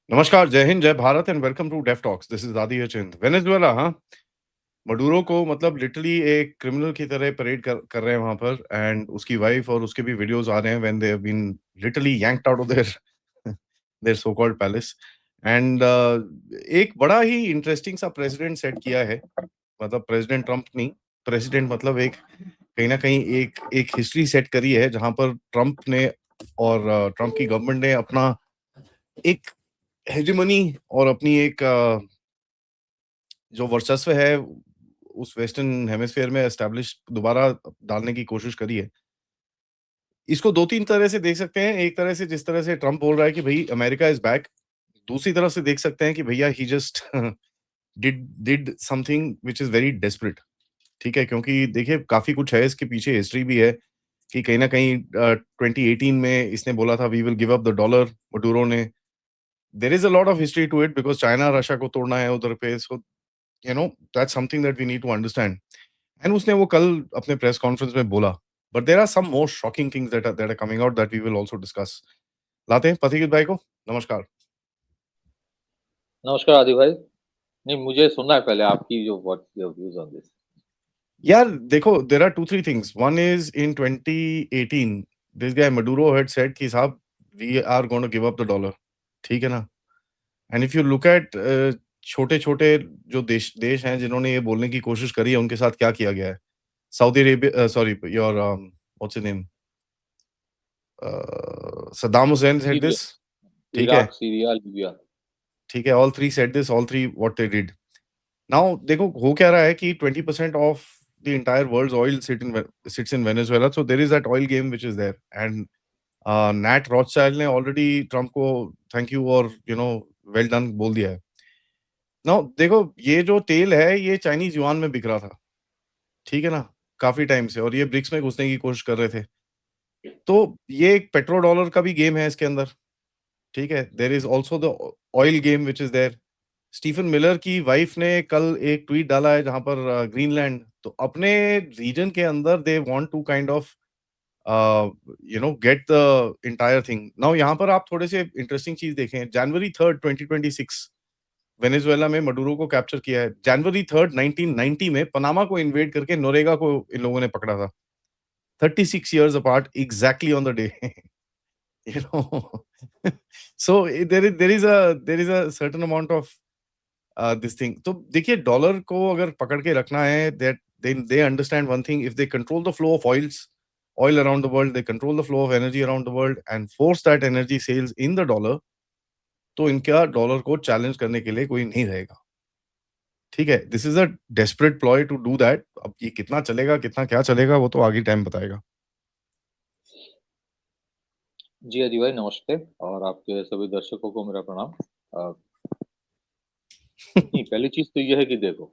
नमस्कार, जय हिंद, जय Bharat and welcome to Def Talks. This is Aadi Achint. Venezuela हाँ, मडुरो को मतलब लिटरली एक क्रिमिनल की तरह परेड कर रहे हैं वहाँ पर एंड उसकी वाइफ और उसके भी वीडियोज़ आ रहे हैं when they have been literally yanked out of their their so called palace and एक बड़ा ही इंटरेस्टिंग सा प्रेसिडेंट सेट किया है। मतलब प्रेसिडेंट ट्रम्प नहीं, प्रेसिडेंट मतलब एक कहीं न कहीं एक एक हिस्ट्री सेट करी है जहाँ पर ट्रम्प ने और ट्रम्प की गवर्नमेंट ने अपना एक हेजेमनी और अपनी एक जो वर्चस्व है उस वेस्टर्न हेमिस्फीयर में एस्टैब्लिश दोबारा डालने की कोशिश करी है। इसको 2-3 तरह से देख सकते हैं। एक तरह से जिस तरह से ट्रम्प बोल रहा है कि भई अमेरिका इज़ बैक। दूसरी तरफ से देख सकते हैं कि भैया ही just did did something which is very desperate. ठीक है? क्योंकि देखिए काफ़ी कुछ है इसके पीछे हिस्ट्री भी है कि कहीं न कहीं 2018 में इसने बोला था we will give up the dollar Maduro ने। There is a lot of history to it because China Russia को तोड़ना है उधर पे so you know that's something that we need to understand and उसने वो कल अपने प्रेस कॉन्फ्रेंस में बोला but there are some more shocking things that are coming out that we will also discuss. लाते हैं पथिकित भाई को। नमस्कार। नमस्कार आदि भाई। नहीं, मुझे सुनना है पहले आपकी जो what's your views on this? यार देखो there are two three things one is in 2018 this guy Maduro had said कि साहब we are going to give up the dollar. ठीक है ना? And if you look at छोटे-छोटे जो देश देश हैं जिन्होंने ये बोलने की कोशिश करी है उनके साथ क्या किया गया है। Saudi Arabia sorry your what's his name Saddam Hussein said Syria, this. ठीक है? Iraq, Syria, Libya. ठीक है, all 3 said this, all 3 what they did. Now देखो हो क्या रहा है कि 20% of the entire world's oil sits in Venezuela so there is that oil game which is there and Nat Rothschild ने already Trump को थैंक यू और well done बोल दिया है। नाउ देखो ये जो तेल है ये चाइनीज़ युआन में बिक रहा था, ठीक है ना? काफ़ी टाइम से और ये ब्रिक्स में घुसने की कोशिश कर रहे थे। तो ये एक पेट्रो डॉलर का भी गेम है इसके अंदर, ठीक है? There is also the oil game which is there. Stephen Miller की वाइफ ने कल एक ट्वीट डाला है जहां पर ग्रीनलैंड तो अपने रीजन के अंदर they want to kind of get the entire thing. Now यहाँ पर आप थोड़े से इंटरेस्टिंग चीज देखें। जनवरी 3 2026 वेनेजुएला में मडुरो को कैप्चर किया है। जनवरी 3 1990 में पनामा को इन्वेड करके नोरेगा को इन लोगों ने पकड़ा था। 36 years apart exactly on the day. you know so there is a certain amount of this thing। तो देखिए डॉलर को अगर पकड़ के रखना है that then they understand one thing, if they control the flow of oil around the world, they control the flow of energy around the world and force that energy sales in the dollar, तो इनका dollar को challenge करने के लिए कोई नहीं रहेगा। ठीक है, this is a desperate ploy to do that. अब ये कितना चलेगा कितना क्या चलेगा वो तो आगे टाइम बताएगा। जी आदि भाई नमस्ते और आपके सभी दर्शकों को मेरा प्रणाम। नहीं, पहली चीज़ तो ये है कि देखो,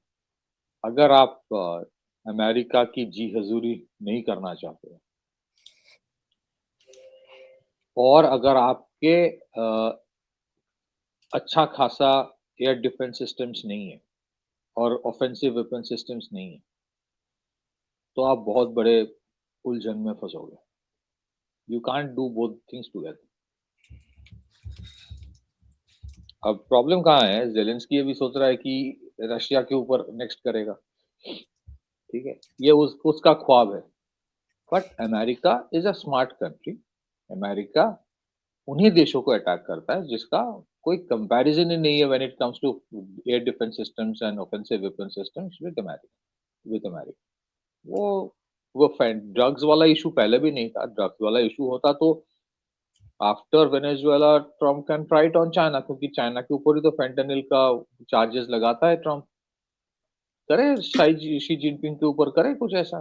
अगर आप अमेरिका की जी हज़ूरी नहीं करना चाहते हैं और अगर आपके अच्छा खासा एयर डिफेंस सिस्टम्स नहीं है और ऑफेंसिव वेपन सिस्टम्स नहीं है, तो आप बहुत बड़े उलझन में फँसोगे। You can't do both things together. अब प्रॉब्लम कहाँ है, ज़ेलेंस्की अभी सोच रहा है कि रशिया के ऊपर नेक्स्ट करेगा, ठीक है? ये उसका ख्वाब है। But America is a smart country. America उन्हीं देशों को अटैक करता है जिसका कोई कंपैरिज़न ही नहीं है when it comes to air defence systems and offensive weapon systems with America. वो वो ड्रग्स वाला इश्यू पहले भी नहीं था। ड्रग्स वाला इश्यू होता तो after Venezuela Trump can try it on China, क्योंकि चाइना के ऊपर ही तो फेंटेनिल का चार्जेस लगाता है ट्रम्प। करे शी जिनपिंग के ऊपर करे कुछ ऐसा,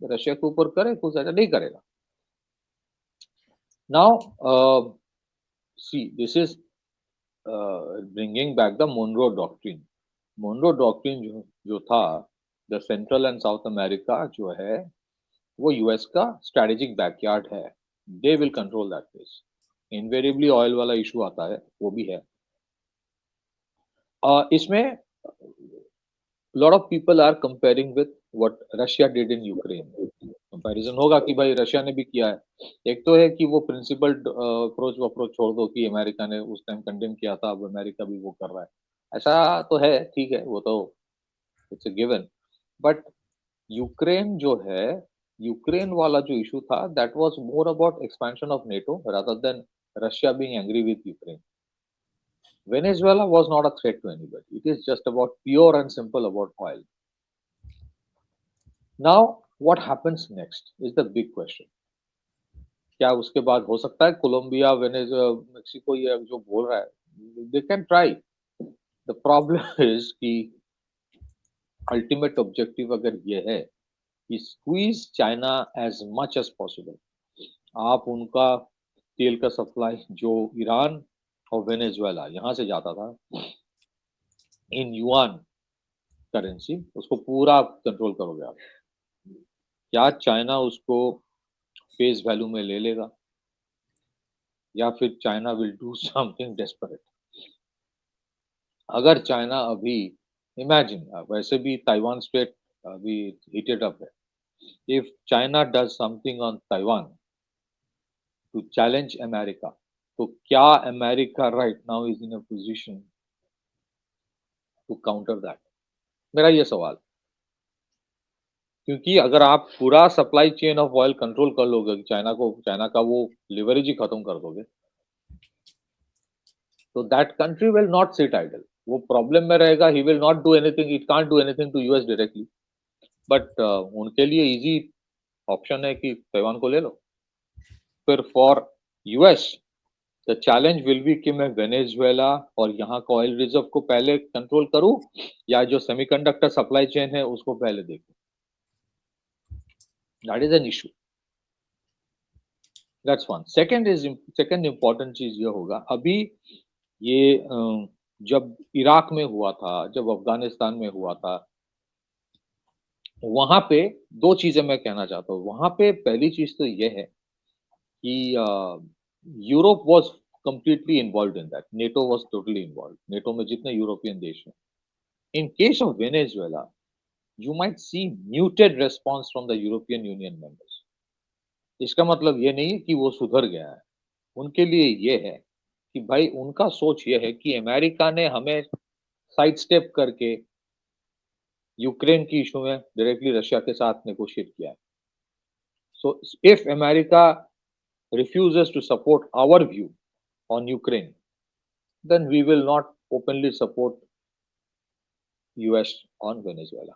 रशिया के ऊपर करे कुछ ऐसा, नहीं करेगा। Now see this is bringing back the Monroe doctrine. Monroe doctrine जो था, the central and South America जो है वो यूएस का स्ट्रेटेजिक बैकयार्ड है। They will control that place. Invariably oil वाला इशू आता है, वो भी है। इसमें lot of people are comparing with what Russia did in Ukraine. Comparison होगा कि भाई रशिया ने भी किया है। एक तो है कि वो प्रिंसिपल्ड अप्रोच छोड़ दो कि अमेरिका ने उस टाइम कंडेम किया था, अब अमेरिका भी वो कर रहा है। ऐसा तो है, ठीक है, वो तो it's a given. But Ukraine जो है, यूक्रेन वाला जो इश्यू था, that was more about expansion of NATO rather than Russia being angry with Ukraine. Venezuela was not a threat to anybody. It is just about pure and simple about oil. Now, what happens next is the big question. क्या उसके बाद हो सकता है Colombia, Mexico ये जो बोल रहा है, they can try. The problem is कि ultimate objective अगर ये है कि squeeze China as much as possible. आप उनका तेल का सप्लाई जो ईरान और वेनेजुएला यहाँ से जाता था इन युआन करेंसी, उसको पूरा कंट्रोल करोगे आप। क्या चाइना उसको फेस वैल्यू में ले लेगा, या फिर China will do something desperate? अगर चाइना अभी, इमेजिन, वैसे भी ताइवान स्ट्रेट अभी हीटेड अप है, if China does something on Taiwan to challenge America, तो क्या America right now is in a position to counter that? मेरा ये सवाल, क्योंकि अगर आप पूरा supply chain of oil control कर लोगे, चाइना का वो लिवरेज ही खत्म कर दोगे, तो that country will not sit idle. वो प्रॉब्लम में रहेगा, he will not do anything, it can't do anything to US directly, but उनके लिए इजी ऑप्शन है कि ताइवान को ले लो। फिर for US the challenge will be कि मैं वेनेजुएला और यहाँ का ऑयल रिजर्व को पहले कंट्रोल करूं, या जो सेमीकंडक्टर सप्लाई चेन है उसको पहले देखूं। That is an issue, that's one. Second important चीज ये होगा, अभी ये जब इराक में हुआ था, जब अफगानिस्तान में हुआ था, वहां पे दो चीजें मैं कहना चाहता हूँ। वहां पे पहली चीज तो ये है कि Europe was completely involve in that, NATO was totally involve, NATO में जितने यूरोपियन देश हैं। In case of Venezuela you might see muted response from the European union members. इसका मतलब ये नहीं कि वो सुधर गया है, उनके लिए ये है कि भाई उनका सोच ये है कि अमेरिका ने हमें साइड स्टेप करके यूक्रेन की इशू में डायरेक्टली रशिया के साथ नेगोशिएट किया है। So if America refuses to support our view on Ukraine, then we will not openly support US on Venezuela.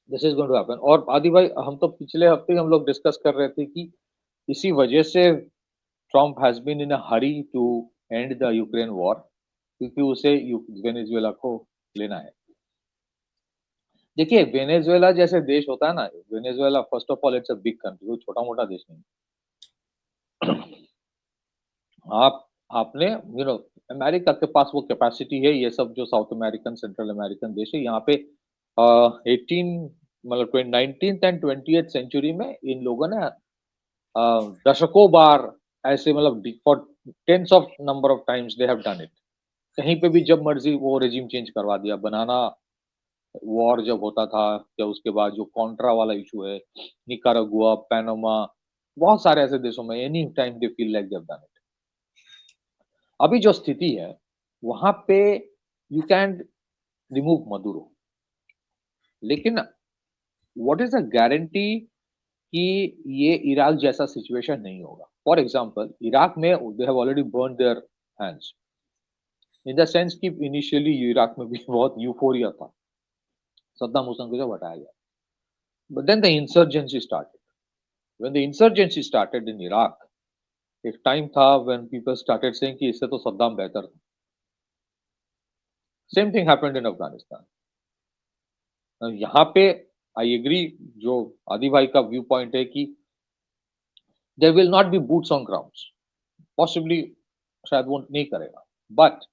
This is going to happen. और आदि भाई, हम तो पिछले हफ्ते हम लोग डिस्कस कर रहे थे कि इसी वजह से Trump has been in a hurry to end the Ukraine war, क्योंकि उसे वेनेजुएला को लेना है। देखिए, वेनेजुएला जैसे देश होता है ना, Venezuela first of all it's a big country, वो छोटा मोटा देश नहीं। आपने अमेरिका के पास वो कैपेसिटी है, ये सब जो साउथ अमेरिकन, सेंट्रल अमेरिकन देश है, यहाँ पे 19th एंड 20th सेंचुरी में इन लोगों ने दशकों बार ऐसे, मतलब for tens of number of times they have done it. कहीं पे भी जब मर्जी वो रेजिम चेंज करवा दिया। बनाना वॉर जब होता था, या उसके बाद जो कॉन्ट्रा वाला इशू है, निकारागुआ, पैनामा, बहुत सारे ऐसे देशों में any time they feel like they have done it. अभी जो स्थिति है वहां पे यू कैन रिमूव मदुरो, लेकिन व्हाट इज अ गारंटी कि ये इराक जैसा सिचुएशन नहीं होगा? फॉर एग्जांपल, इराक में they have already burn their hands, in the sense कि इनिशियली इराक में भी बहुत यूफोरिया था, सद्दाम हुसैन को जब हटाया गया, but then the insurgency started. When the insurgency started in Iraq, एक टाइम था व्हेन पीपल स्टार्टेड सेइंग कि इससे तो सद्दाम बेहतर था। Same thing happened in Afghanistan. यहाँ पे आई एग्री, जो आदि भाई का व्यू पॉइंट है कि there will not be boots on grounds, possibly शायद वो नहीं करेगा, बट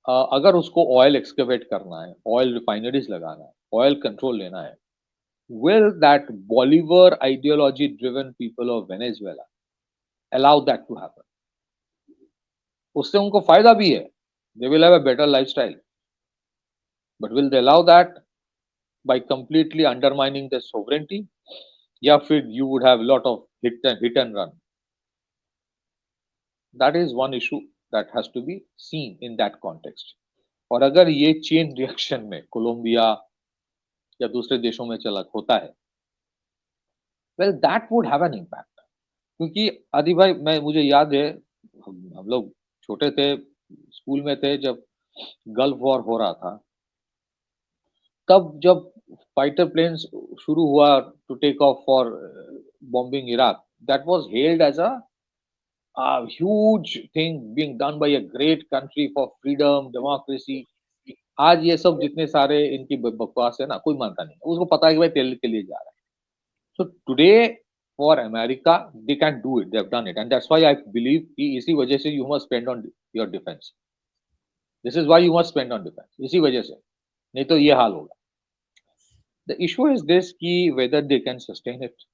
अगर उसको ऑयल एक्सकेवेट करना है, ऑयल रिफाइनरीज लगाना है, ऑयल कंट्रोल लेना है, will that Bolivar ideology driven people of Venezuela allow that to happen? उससे उनको फायदा भी है, they will have a better lifestyle, but will they allow that? by completely undermining their sovereignty, या फिर you would have lot of hit and run. That is one issue that has to be seen in that context. और अगर ये chain reaction में Colombia या दूसरे देशों में चला होता है, well that would have an impact. क्योंकि आदि भाई मुझे याद है हम लोग छोटे थे, स्कूल में थे जब गल्फ वॉर हो रहा था, तब जब फाइटर प्लेन्स शुरू हुआ to take off for bombing Iraq, that was held as a huge thing being done by a great country for freedom, democracy. आज ये सब जितने सारे इनकी बकवास है ना, कोई मानता नहीं, उसको पता है कि भाई तेल के लिए जा रहा है. So today for America, they can do it, they have done it, and that's why I believe कि इसी वजह से you must spend on your defense. This is why you must spend on defense. इसी वजह से, नहीं तो ये हाल होगा. The issue is this कि whether they can sustain it,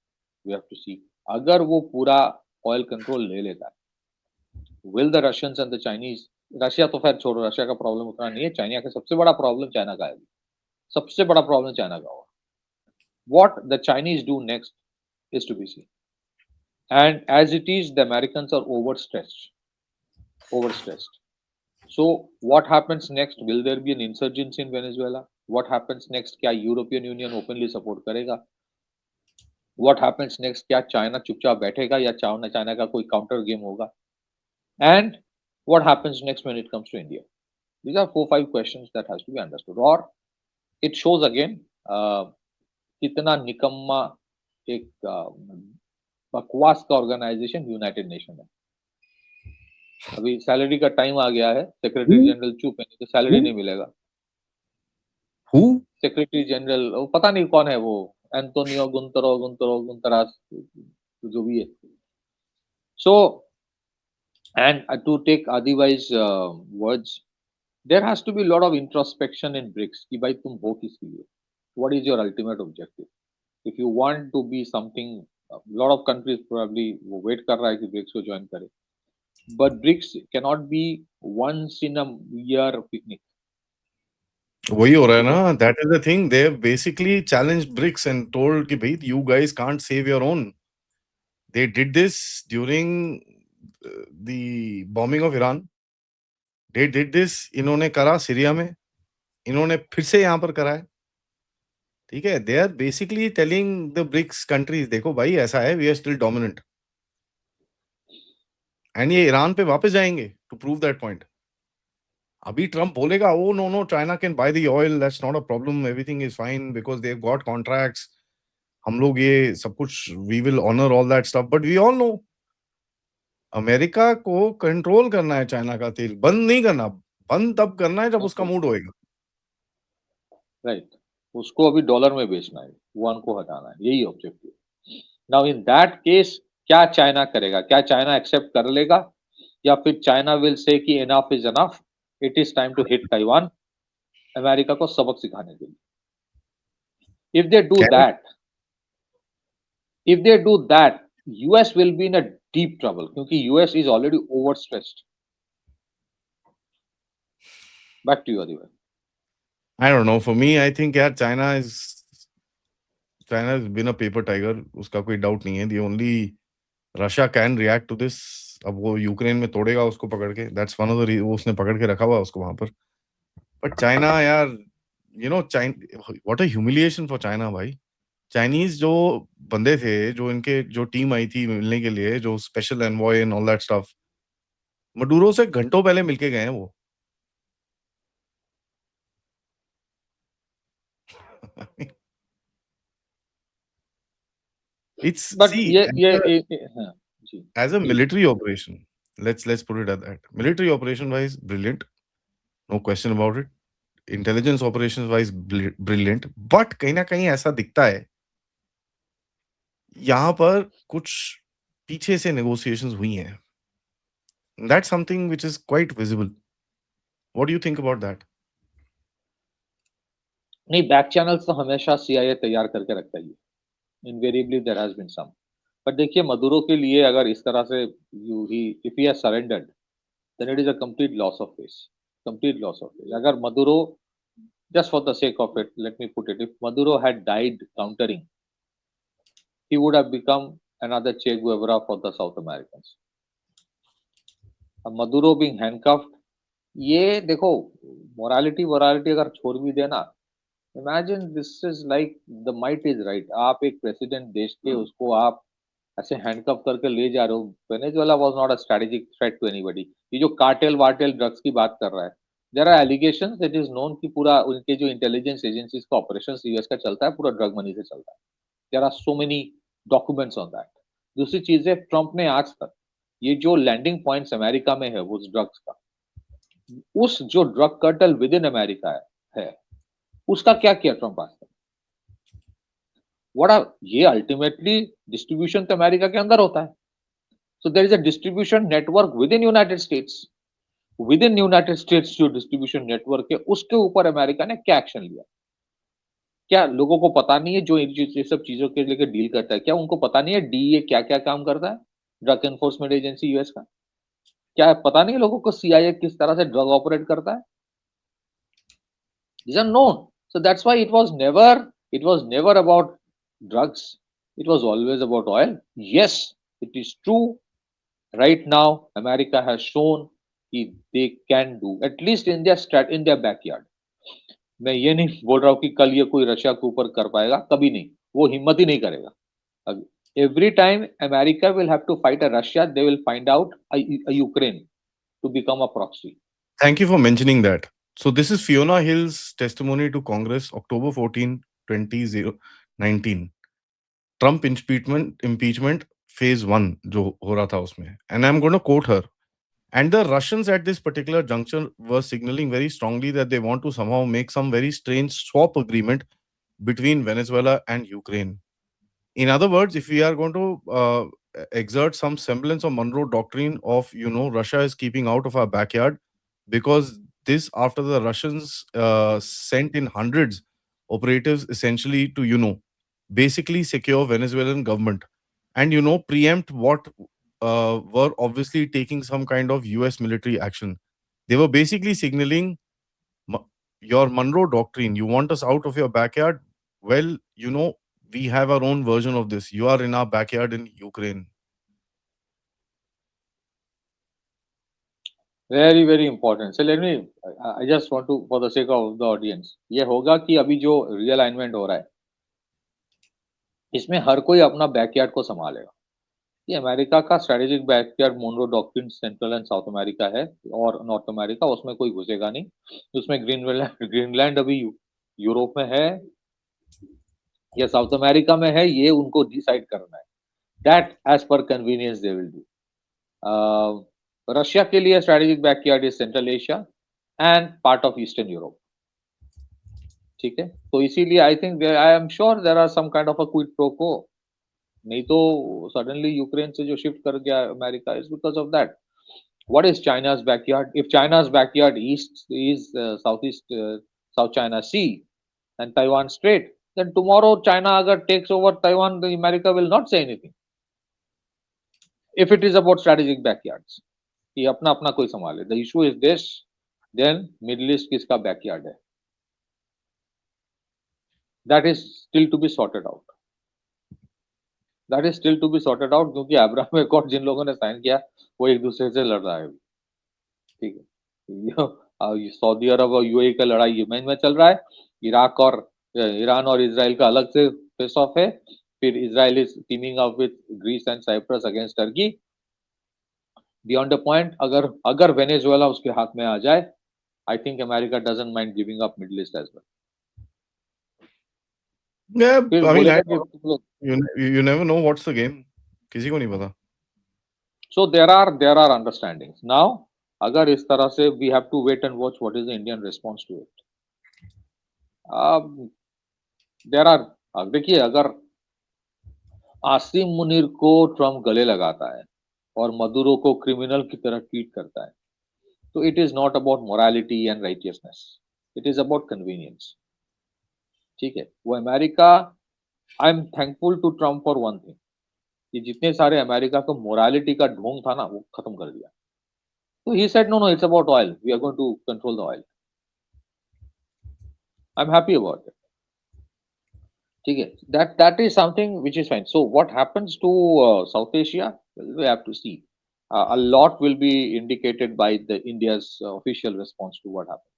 we have to see. अगर वो पूरा ऑयल कंट्रोल ले लेता है, will the Russians and the Chinese, Russia तो खैर छोड़ो, रशिया का प्रॉब्लम उतना नहीं है, चाइना का सबसे बड़ा प्रॉब्लम चाइना का है, सबसे बड़ा प्रॉब्लम चाइना का होगा. What the Chinese do next is to be seen. And as it is, the Americans are overstressed. So what happens next? Will there be an insurgency in Venezuela? What happens next? क्या European union openly support करेगा? What happens next? क्या China चुपचाप बैठेगा या China का कोई counter game होगा? And what happens next when it comes to India? These are 4-5 questions that has to be understood. Or it shows again कितना निकम्मा एक बकवास का ऑर्गेनाइजेशन यूनाइटेड नेशन है. अभी सैलरी का टाइम आ गया है, सेक्रेटरी जनरल चुप है, तो सैलरी नहीं मिलेगा. सेक्रेटरी जनरल पता नहीं कौन है वो, एंटोनियो गुंतरास जो भी है. So and to take Adi's words, there has to be a lot of introspection in BRICS कि भाई तुम हो किसके लिए? What is your ultimate objective? If you want to be something, a lot of countries probably वो wait कर रहा है कि BRICS को join करे. But BRICS cannot be once in a year picnic. वही हो रहा है ना, that is the thing. They have basically challenged BRICS and told कि भाई you guys can't save your own. They did this during the bombing of Iran. They did this, इन्होंने करा Syria में, इन्होंने फिर से यहाँ पर करा है. ठीक है, they are basically telling the BRICS countries, देखो भाई ऐसा है, we are still dominant. And ये ईरान पे वापस जाएंगे to prove that point. अभी ट्रम्प बोलेगा oh no China can buy the oil, that's not a problem, everything is fine because they have got contracts, हम लोग ये सब कुछ we will honour all that stuff. But we all know America को control करना है China का तेल, बंद नहीं करना. बंद तब करना है जब उसका मूड होएगा. राइट, उसको अभी डॉलर में बेचना है, युआन को हटाना है, यही objective. Now in that case क्या चाइना करेगा? क्या चाइना एक्सेप्ट कर लेगा या फिर चाइना विल से कि enough is enough, it is time to hit Taiwan, America को सबक सिखाने के लिए. If they do that, US will be in a deep trouble क्योंकि US is already overstressed. Back to you, Adiva. I don't know. For me, I think यार China has been a paper tiger. उसका कोई doubt नहीं है. The only Russia can react to this. अब वो Ukraine में तोड़ेगा उसको पकड़ के. That's one of the वो उसने पकड़ के रखा हुआ उसको वहां पर. But China यार, you know, what a humiliation for China भाई. चाइनीज जो बंदे थे, जो इनके जो टीम आई थी मिलने के लिए, जो special envoy and all that stuff, Maduro से घंटों पहले मिलके गए हैं वो. It's But see, हाँ, जी, as a military operation, let's put it at that. Military operation wise, brilliant, no question about it. Intelligence operations wise, brilliant. But कहीं ना कहीं ऐसा दिखता है यहाँ पर कुछ पीछे से negotiations हुई हैं. That's something which is quite visible. What do you think about that? नहीं, बैक चैनल्स तो हमेशा CIA तैयार करके रखता ही है. Invariably there has been some. But देखिए मदुरो के लिए अगर इस तरह से if he has surrendered, then it is a complete loss of face. Complete loss of face. अगर Maduro just for the sake of it, let me put it: if Maduro had died countering, he would have become another Che Guevara for the South Americans. Maduro being handcuffed, ये देखो morality अगर छोड़ भी देना, imagine this is like the might is right. आप एक president देश के, उसको आप ऐसे हैंडकफ करके ले जा रहे हो. Venezuela was not a strategic threat to anybody. ये जो कार्टेल वार्टेल ड्रग्स की बात कर रहा है, there are allegations, it is known कि पूरा उनके जो इंटेलिजेंस एजेंसीज का ऑपरेशन यूएस का चलता है, पूरा ड्रग मनी से चलता है. There are so many documents on that. दूसरी चीज है, ट्रंप ने आज तक ये जो लैंडिंग पॉइंट्स अमेरिका में है वो ड्रग्स का, उस जो drug cartel with in America है उसका क्या किया ट्रंप आज तक? ये अल्टीमेटली डिस्ट्रीब्यूशन तो अमेरिका के अंदर होता है. So there is a distribution network within United States. Within United States जो डिस्ट्रीब्यूशन नेटवर्क है, उसके ऊपर अमेरिका ने क्या एक्शन लिया? क्या लोगों को पता नहीं है जो ये सब चीजों के लेकर डील करता है? क्या उनको पता नहीं है डीए क्या क्या काम करता है, ड्रग एनफोर्समेंट एजेंसी यूएस का? क्या पता नहीं लोगों को सीआईए किस तरह से ड्रग ऑपरेट करता है? These are known. So that's why it was never about drugs. It was always about oil. Yes, it is true. Right now, America has shown that they can do, at least in their backyard. मैं ये नहीं बोल रहा हूँ कि कल ये कोई रशिया के ऊपर कर पाएगा, कभी नहीं. वो हिम्मत ही नहीं करेगा. Every time America will have to fight a Russia, they will find out a Ukraine to become a proxy. Thank you for mentioning that. So this is Fiona Hill's testimony to Congress, October 14, 2019. Trump impeachment phase 1 जो हो रहा था उसमें. And I'm going to quote her. And the Russians at this particular juncture were signaling very strongly that they want to somehow make some very strange swap agreement between Venezuela and Ukraine. In other words, if we are going to exert some semblance of Monroe Doctrine of, Russia is keeping out of our backyard, because this after the Russians sent in hundreds operatives essentially to, basically secure Venezuelan government and, preempt what were obviously taking some kind of US military action. They were basically signaling your Monroe Doctrine. You want us out of your backyard? Well, we have our own version of this. You are in our backyard in Ukraine. Very, very important. So I just want to, for the sake of the audience, ये होगा कि अभी जो realignment हो रहा है, इसमें हर कोई अपना बैकयार्ड को संभालेगा. ये अमेरिका का strategic backyard Monroe doctrine central and South America है, और नॉर्थ अमेरिका, उसमें कोई घुसेगा नहीं. उसमें ग्रीनलैंड अभी यूरोप में है या साउथ अमेरिका में है, ये उनको डिसाइड करना है. That as per convenience they will do. Russia के लिए strategic backyard is Central Asia and part of Eastern Europe. ठीक है, तो इसीलिए I think I am sure there are some kind of a quid pro quo. नहीं तो suddenly Ukraine से जो शिफ्ट कर गया America is because of that. What is China's backyard? If China's backyard east is South China Sea and Taiwan Strait, then tomorrow China agar takes over Taiwan, the America will not say anything. If it is about strategic backyards, कि अपना अपना कोई संभाले. The issue is this, then Middle East किसका backyard है? That is still to be sorted out. That is still to be sorted out, क्योंकि Abraham accord जिन लोगों ने साइन किया वो एक दूसरे से लड़ रहा है. ठीक है, सऊदी अरब और यूएई का लड़ाई यमन में चल रहा है. इराक और ईरान और इजराइल का अलग से फेस ऑफ है. फिर Israel is teaming up with Greece and Cyprus against Turkey. Beyond the point, अगर वेनेजुएला उसके हाथ में आ जाए, I think America doesn't mind giving up Middle East as well. Yeah, I mean, you never know what's the game. किसी को नहीं पता. So there are understandings. Now, अगर इस तरह से we have to wait and watch what is the Indian response to it. देखिए, अगर आसिम मुनीर को ट्रम्प गले लगाता है और मदुरो को क्रिमिनल की तरह ट्रीट करता है, तो it is not about morality and righteousness, it is about convenience. ठीक है, वो America, I am thankful to Trump for one thing, कि जितने सारे अमेरिका को मोरालिटी का ढोंग था ना, वो खत्म कर दिया. तो he said no, it's about oil, we are going to control the oil. I'm happy about it. Okay, that is something which is fine. So what happens to South Asia? Well, we have to see. A lot will be indicated by the India's official response to what happened.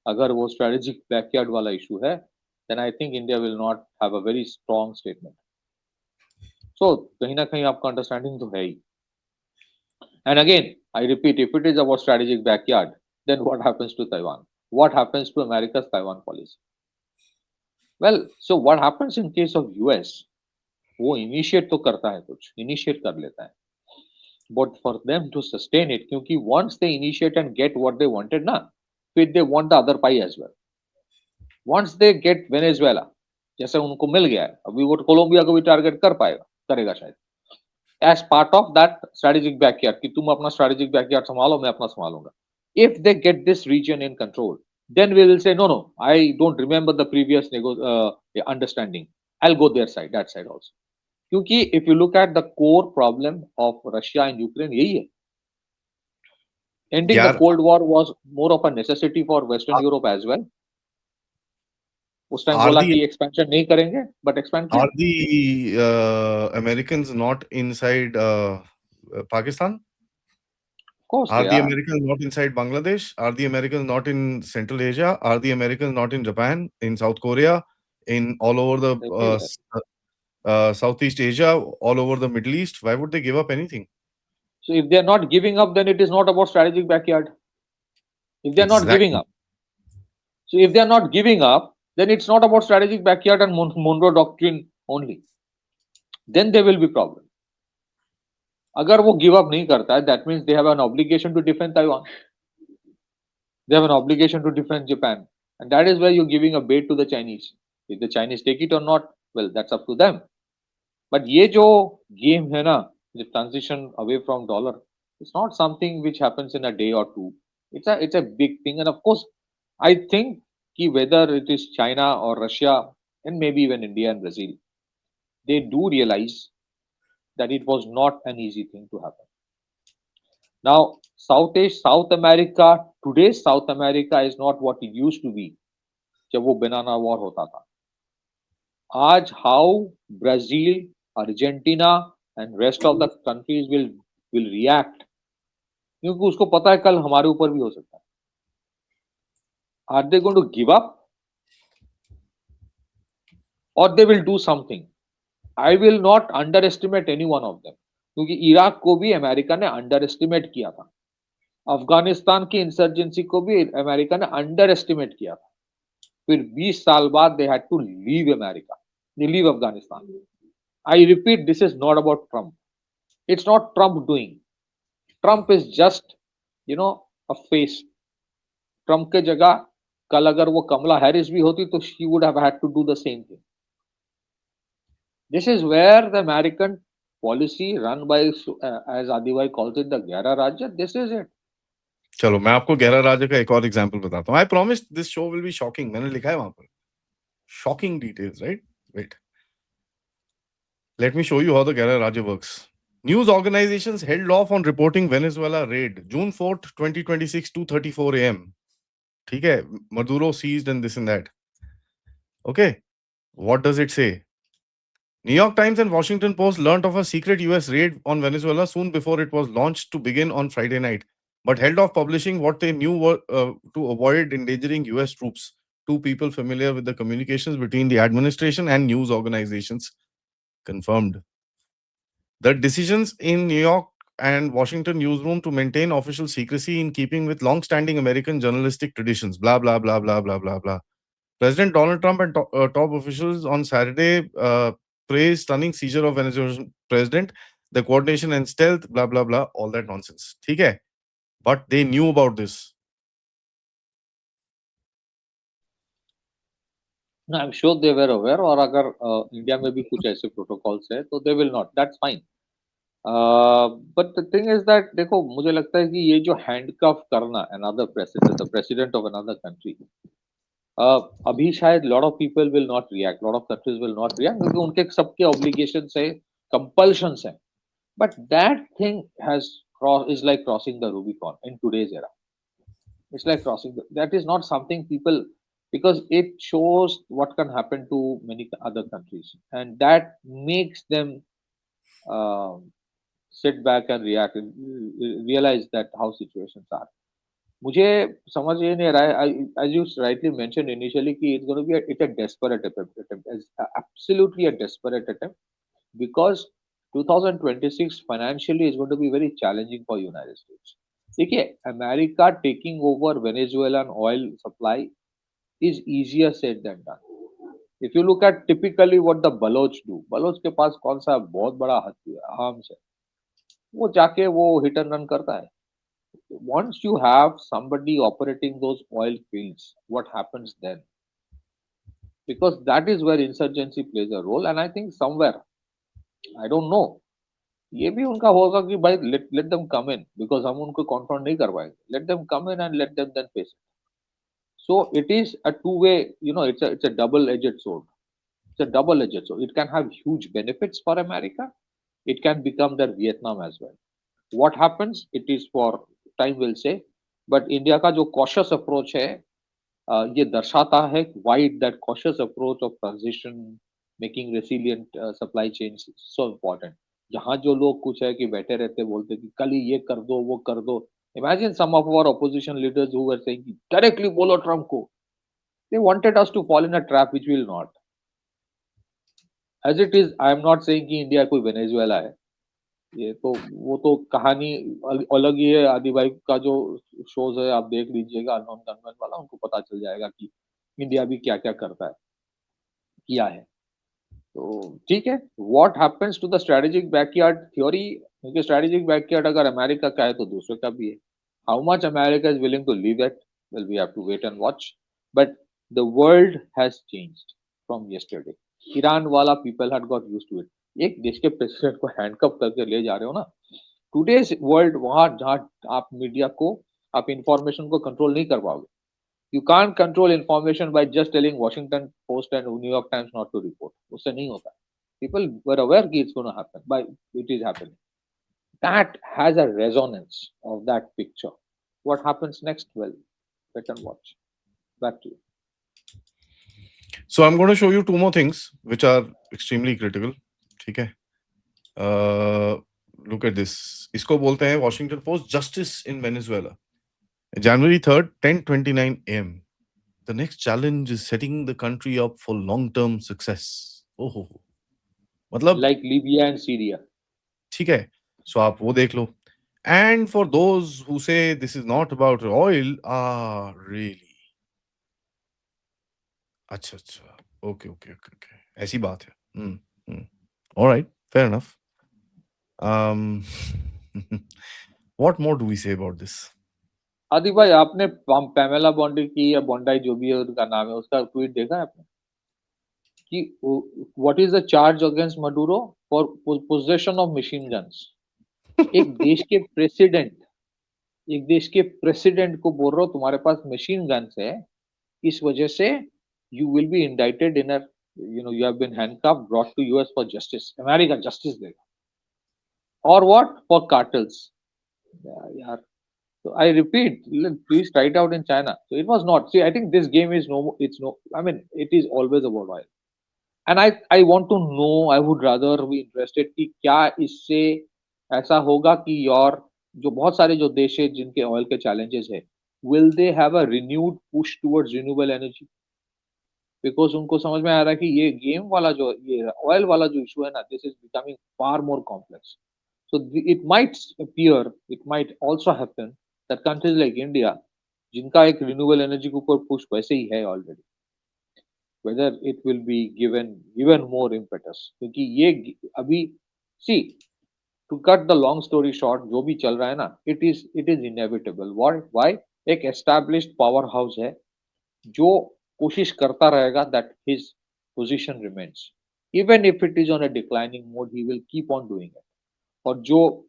अगर वो strategic backyard वाला issue है, then I think India will not have a very strong statement. So कहीं ना कहीं आपका understanding तो है ही. And again, I repeat, if it is about strategic backyard, then what happens to Taiwan? What happens to America's Taiwan policy? Well, so what happens in case of US? वो initiate तो करता है, कुछ initiate कर लेता है, but for them to sustain it, क्योंकि once they initiate and get what they wanted ना, फिर they want the other pie as well. Once they get Venezuela, जैसे उनको मिल गया है, अभी वो कोलंबिया को भी टारगेट कर पाएगा, करेगा शायद, as part of that strategic backyard कि तुम अपना स्ट्रेटेजिक बैकयार्ड संभालो, मैं अपना संभालूंगा. If they get this region in control, then we will say no, I don't remember the previous understanding, I'll go their side, that side also. क्योंकि if you look at the core problem of Russia and Ukraine, यही है. Ending the यार Cold War was more of a necessity for Western Europe as well. उस time are बोला the कि expansion नहीं करेंगे, but expand किया. are the Americans not inside Pakistan? Of course Are they the are. Americans not inside Bangladesh? Are the Americans not in Central Asia? Are the Americans not in Japan, in South Korea, in all over the Everywhere. Southeast Asia, all over the Middle East? Why would they give up anything? So if they are not giving up, then it is not about strategic backyard. If they are not giving Exactly. up, so if they are not giving up, then it's not about strategic backyard and Monroe Doctrine only. Then there will be problem. अगर वो give up नहीं करता है, that means they have an obligation to defend Taiwan. They have an obligation to defend Japan. And that is where you're giving a bait to the Chinese. If the Chinese take it or not, well, that's up to them. But ये जो game है ना, the transition away from dollar, it's not something which happens in a day or two. It's a big thing. And of course, I think कि whether it is China or Russia and maybe even India and Brazil, they do realize that it was not an easy thing to happen. Now, South America, today's South America is not what it used to be जब वो बनाना war होता था. आज how Brazil, Argentina and rest of the countries will react, क्योंकि उसको पता है कल हमारे ऊपर भी हो सकता है. Are they going to give up or they will do something? I will not underestimate any one of them, क्योंकि इराक को भी अमेरिका ने अंडर एस्टिमेट किया था, अफगानिस्तान की इंसर्जेंसी को भी अमेरिका ने अंडर एस्टिमेट किया था. फिर 20 साल बाद they had to leave America, they leave Afghanistan. I repeat, this is not about Trump. It's not Trump doing. Trump is just, a face. Trump के जगह कल अगर वो कमला हैरिस भी होती तो she would have had to do the same thing. This is where the American policy run by, as Adivai calls it, the Gyara Rajya, this is it. चलो मैं आपको गहरा राजा का एक और एग्जांपल बताता हूँ. I promised this show will be shocking. मैंने लिखा है वहां पर shocking details, right? Wait. Let me show you how the Gehra Raja works. News organizations held off on reporting Venezuela raid. June 4th, 2026, 2:34 a.m. ठीक है, Maduro seized and this and that. Okay, what does it say? New York Times and Washington Post learnt of a secret US raid on Venezuela soon before it was launched to begin on Friday night, but held off publishing what they knew were, to avoid endangering US troops. Two people familiar with the communications between the administration and news organizations confirmed. The decisions in New York and Washington newsroom to maintain official secrecy in keeping with long-standing American journalistic traditions. Blah, blah, blah, blah, blah, blah, blah. President Donald Trump and top officials on Saturday praised stunning seizure of Venezuela's president, the coordination and stealth, blah, blah, blah, all that nonsense. ठीक है? But they knew about this. No, I'm sure they were aware. और अगर India में भी कुछ ऐसे protocols है तो they will not. That's fine. But the thing is that देखो मुझे लगता है कि ये जो handcuff करना another president, the president of another country, अभी शायद lot of people will not react, lot of countries will not react क्योंकि उनके सबके obligations है, compulsions है. But that thing is like crossing the Rubicon in today's era. It's like crossing. That is not something people because it shows what can happen to many other countries, and that makes them um sit back and react and realize that how situations are. मुझे समझ ये नहीं आ रहा है, as you rightly mentioned initially, कि it's going to be it's a desperate attempt, absolutely a desperate attempt, because 2026 financially is going to be very challenging for United States. देखिए, America taking over Venezuelan oil supply is easier said than done. If you look at typically what the Baloch do, Baloch के पास कौन सा बहुत बड़ा arms है, वो जाके वो hit and run करता है. Once you have somebody operating those oil fields, what happens then? Because that is where insurgency plays a role, and I think somewhere, I don't know, ये भी उनका होगा कि भाई let them come in, because हम उनको confront नहीं कर पाएंगे. Let them come in and let them then face it. So it is a two-way, it's a double-edged sword. It's a double-edged sword. It can have huge benefits for America. It can become their Vietnam as well. What happens? It is for time will say. But India का जो cautious approach है, ये दर्शाता है why that cautious approach of transition, making resilient supply chains is so important. जहाँ जो लोग कुछ है कि बैठे रहते बोलते कि कल ही ये कर दो वो कर दो. Imagine some of our opposition leaders who were saying कि directly बोलो ट्रम्प को. They wanted us to fall in a trap which will not. As it is, I am not saying कि इंडिया कोई वेनेजुएला है. ये तो वो तो कहानी अलग ही है. आदि भाई का जो शोज है आप देख लीजिएगा, अननोन गनमैन वाला, उनको पता चल जाएगा कि इंडिया भी क्या क्या करता है, किया है. तो ठीक है, what happens to the strategic backyard theory, क्योंकि स्ट्रेटेजिक बैकयार्ड अगर अमेरिका का है तो दूसरे का भी है. How much America is willing to leave it, well we have to wait and watch. But the world has changed from yesterday. Iran वाला people had got used to it. एक देश के प्रेसिडेंट को हैंडकप करके ले जा रहे हो ना. टुडेज वर्ल्ड, वहां जहां आप मीडिया को, आप इंफॉर्मेशन को कंट्रोल नहीं कर पाओगे. You can't control information by just telling Washington Post and New York Times not to report. उससे नहीं होता. People were aware कि it's going to happen, but it is happening. That has a resonance of that picture. What happens next? Well, wait and watch. Back to you. So I'm going to show you two more things which are extremely critical. ठीक है. Look at this. इसको बोलते हैं Washington Post, Justice in Venezuela. January 3rd, 10:29 a.m. The next challenge is setting the country up for long-term success. Oh, मतलब Like Libya and Syria. ठीक है. So आप वो देख लो. And for those who say this is not about oil, really? अच्छा अच्छा. Okay. ऐसी बात है. All right, fair enough. What more do we say about this? आदि भाई, आपने पैमेला बॉन्डी की या बॉन्डाई जो भी है उनका नाम है, उसका ट्वीट देखा है आपने कि what is the charge against Maduro for possession of machine guns. एक देश के प्रेसिडेंट को बोल रहा हो तुम्हारे पास मशीन गन्स है, इस वजह से you will be indicted in you have been handcuffed, brought to US for justice. America justice देगा. और व्हाट? For cartels. यार, so I repeat, please try it out in China. So it was not. See, I think this game is I mean, it is always about oil. And I want to know, I would rather be interested कि क्या इससे ऐसा होगा कि और जो बहुत सारे जो देश है जिनके ऑयल के चैलेंजेस है, will they have a renewed push towards renewable energy? Because उनको समझ में आ रहा है कि ये गेम वाला जो ये ऑयल वाला जो इशू है ना, this is becoming far more complex. So it might also happen that countries like India, जिनका एक renewable energy के ऊपर push वैसे ही है already, whether it will be given more impetus, क्योंकि ये अभी see, to cut the long story short, जो भी चल रहा है ना, it is inevitable. Why? एक established powerhouse है जो कोशिश करता रहेगा that his position remains, even if it is on a declining mode, he will keep on doing it. और जो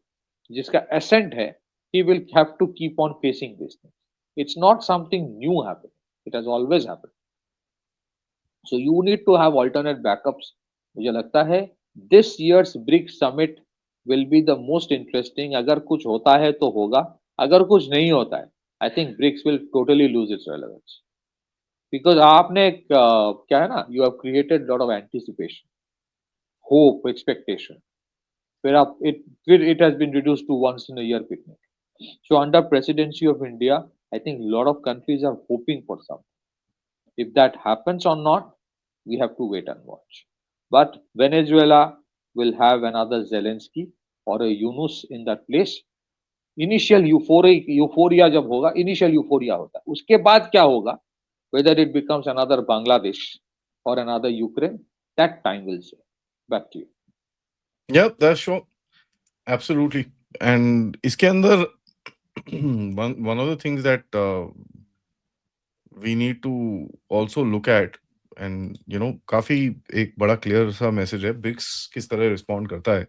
जिसका ascent है, he will have to keep on facing this thing. It's not something new happening. It has always happened. So you need to have alternate backups. मुझे लगता है this year's BRICS summit will be the most interesting. अगर कुछ होता है तो होगा, अगर कुछ नहीं होता है, I think BRICS will totally lose its relevance. because आपने क्या है ना, you have created lot of anticipation, hope, expectation. फिर it has been reduced to once in a year picnic. So under presidency of India, I think a lot of countries are hoping for something. If that happens or not, we have to wait and watch. But Venezuela will have another Zelensky or a Yunus in that place. Initial euphoria जब होगा, initial euphoria होता है. उसके बाद क्या होगा? Whether it becomes another Bangladesh or another Ukraine, that time will say. Back to you. Yeah, that's sure. Absolutely. And इसके अंदर one of the things that we need to also look at, and काफी एक बड़ा clear सा message है, BRICS किस तरह respond करता है.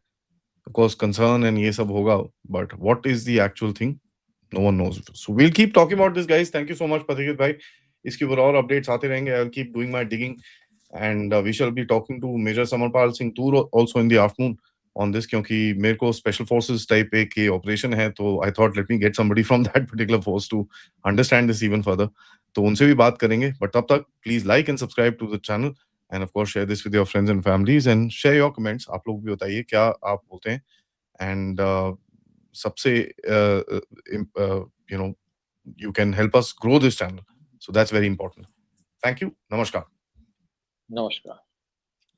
Of course, concern and ये सब होगा, but what is the actual thing? No one knows. So we'll keep talking about this, guys. Thank you so much, Pathikit bhai. इसके ऊपर और updates आते रहेंगे. I'll keep doing my digging, and we shall be talking to Major Samarpal Singh Toor also in the afternoon on this, क्योंकि मेरे को special forces type एक ये operation है, तो I thought let me get somebody from that particular force to understand this even further. तो उनसे भी बात करेंगे. But तब तक please like and subscribe to the channel, and of course share this with your friends and families, and share your comments. आप लोग भी बताइए क्या आप बोलते हैं, and सबसे you can help us grow this channel, so that's very important. Thank you. Namaskar. Namaskar.